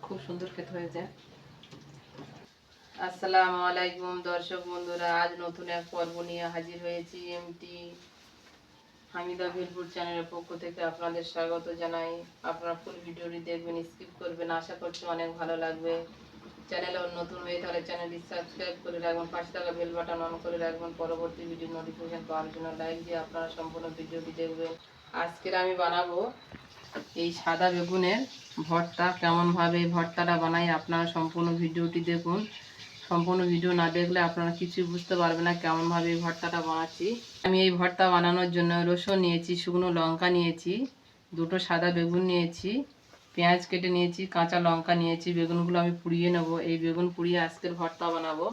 খুব সুন্দর খেতে হয়েছে। আসসালামু আলাইকুম দর্শক বন্ধুরা, আজ নতুন এক পর্ব নিয়ে হাজির হয়েছি। এমটি হামিদা ভেলপুর চ্যানেলের পক্ষ থেকে আপনাদের স্বাগত জানাই। আপনারা ফুল ভিডিওটি দেখবেন, স্কিপ করবেন, আশা করছি অনেক ভালো লাগবে। চ্যানেলে নতুন হয়ে তাহলে চ্যানেলটি সাবস্ক্রাইব করে রাখবেন, পাশে থাকা বেল বাটন অন করে রাখবেন পরবর্তী ভিডিও নোটিফিকেশন পাওয়ার জন্য। লাইক দিয়ে আপনারা সম্পূর্ণ ভিডিওটি দেখবেন। আজকের আমি বানাবো এই সাদা বেগুনের ভর্তা। কেমনভাবে এই ভর্তাটা বানাই আপনারা সম্পূর্ণ ভিডিওটি দেখুন। সম্পূর্ণ ভিডিও না দেখলে আপনারা কিছুই বুঝতে পারবেন না কেমনভাবে এই ভর্তাটা বানাচ্ছি। আমি এই ভর্তা বানানোর জন্য রসুন নিয়েছি, শুকনো লঙ্কা নিয়েছি, দুটো সাদা বেগুন নিয়েছি, পেঁয়াজ কেটে নিয়েছি, কাঁচা লঙ্কা নিয়েছি। বেগুনগুলো আমি পুড়িয়ে নেব। এই বেগুন পুড়িয়ে আজকের ভর্তা বানাবো।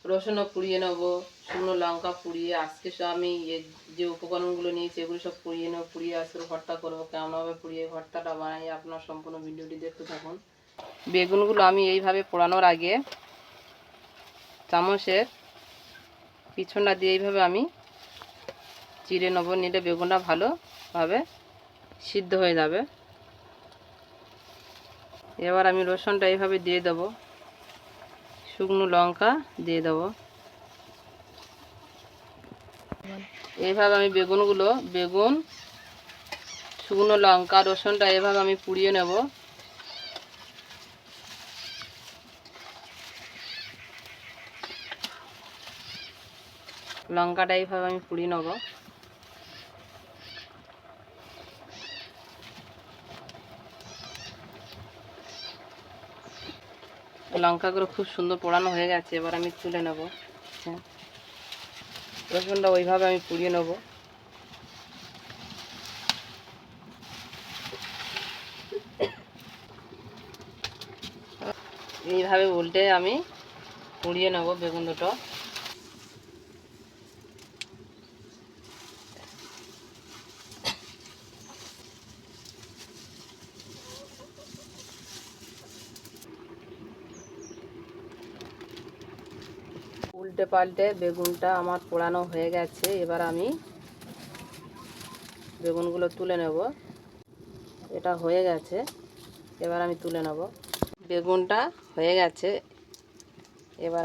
রসুনও পুড়িয়ে নেবো, শুকনো লঙ্কা পুড়িয়ে আজকে সব আমি যে উপকরণগুলো নিয়েছি এগুলো সব পুড়িয়ে নেবো। পুড়িয়ে আজকে ভর্তা করবো। কেমনভাবে পুড়িয়ে ভর্তাটা বানাই আপনার সম্পূর্ণ ভিডিওটি দেখতে থাকুন। বেগুনগুলো আমি এইভাবে পোড়ানোর আগে চামচের পিছনটা দিয়ে এইভাবে আমি চিড়ে নেবো, নিলে বেগুনটা ভালোভাবে সিদ্ধ হয়ে যাবে। এবার আমি রসুনটা এইভাবে দিয়ে দেবো, শুকনো লঙ্কা দিয়ে দেবো। এইভাবে আমি বেগুন, শুকনো লঙ্কা, রসুনটা এভাবে আমি পুড়িয়ে নেব। লঙ্কাটা এইভাবে আমি পুড়িয়ে নেব। লঙ্কাগুলো খুব সুন্দর পোড়ানো হয়ে গেছে, এবার আমি তুলে নেব। রসুনটা ওইভাবে আমি পুড়িয়ে নেব। এইভাবে উল্টে আমি পুড়িয়ে নেব বেগুন দুটো। উল্টে পাল্টে বেগুনটা আমার পোড়ানো হয়ে গেছে। এবার আমি বেগুনগুলো তুলে নেব। এটা হয়ে গেছে, এবার আমি তুলে নেব। বেগুনটা হয়ে গেছে, এবার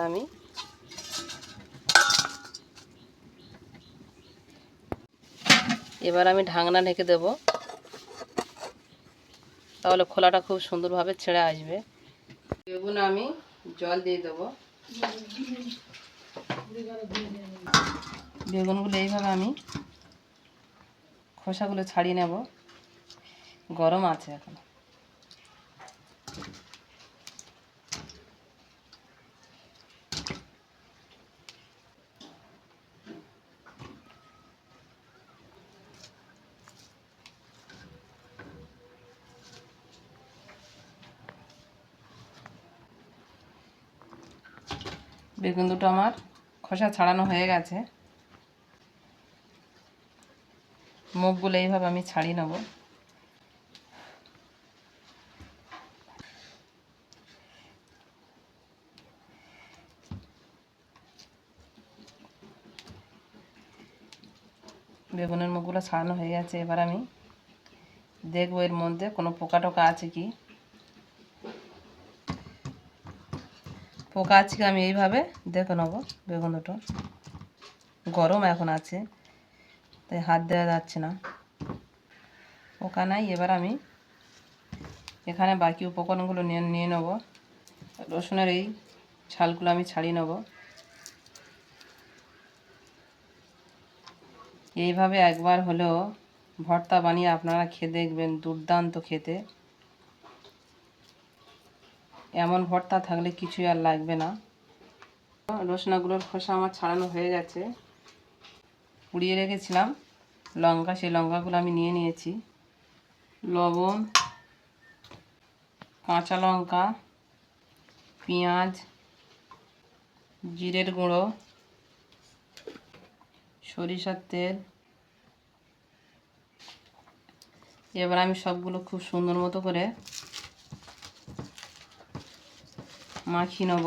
আমি ঢাকনা ঢেকে দেব, তাহলে খোলাটা খুব সুন্দরভাবে ছেড়ে আসবে। বেগুন আমি জল দিয়ে দেবো। বেগুনগুলো এইভাবে আমি খোসাগুলো ছাড়িয়ে নেব। গরম আছে এখন। বেগুন দুটো আমার খোসা ছাড়ানো হয়ে গেছে। মুখগুলো এইভাবে আমি ছাড়িয়ে নেব। বেগুনের মুখগুলো ছাড়ানো হয়ে গেছে, এবার আমি দেখবো এর মধ্যে কোনো পোকা টোকা আছে কি। পোকা আছে কি আমি এইভাবে দেখে নেবো। বেগুন দুটো গরম এখন আছে, তাই হাত দেওয়া যাচ্ছে না। পোকা নাই। এবার আমি এখানে বাকি উপকরণগুলো নিয়ে নেব। রসুনের এই ছালগুলো আমি ছাড়িয়ে নেব। এইভাবে একবার হলেও ভর্তা বানিয়ে আপনারা খেয়ে দেখবেন, দুর্দান্ত খেতে। এমন ভর্তা থাকলে কিছুই আর লাগবে না। রসুনগুলোর খোসা আমার ছাড়ানো হয়ে গেছে। পুড়িয়ে রেখেছিলাম লঙ্কা, সেই লঙ্কাগুলো আমি নিয়ে নিয়েছি। লবণ, কাঁচা লঙ্কা, পেঁয়াজ, জিরের গুঁড়ো, সরিষার তেল। এবার আমি সবগুলো খুব সুন্দর মতো করে মাখিয়ে নেব।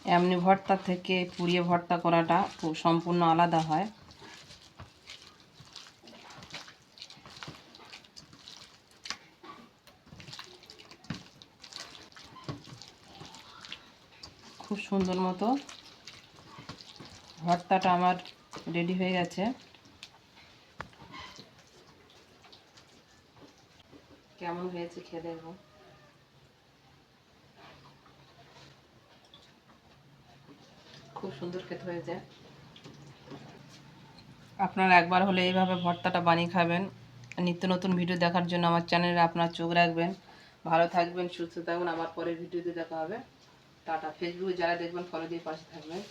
এমনি ভর্তা থেকে পুড়িয়ে ভর্তা করাটা খুব সম্পূর্ণ আলাদা হয়। খুব সুন্দর মতো ভর্তাটা আমার রেডি হয়ে গেছে। কেমন হয়েছে খেয়ে দেখবো। খুব সুন্দর খেতে হয়েছে। আপনারা একবার হলে এইভাবে ভর্তাটা বানিয়ে খাবেন। নিত্য নতুন ভিডিও দেখার জন্য আমার চ্যানেলে আপনার চোখ রাখবেন। ভালো থাকবেন, সুস্থ থাকবেন। আবার পরের ভিডিওতে দেখা হবে। টাটা। ফেসবুকে যারা দেখবেন ফলো দিয়ে পাশে থাকবেন।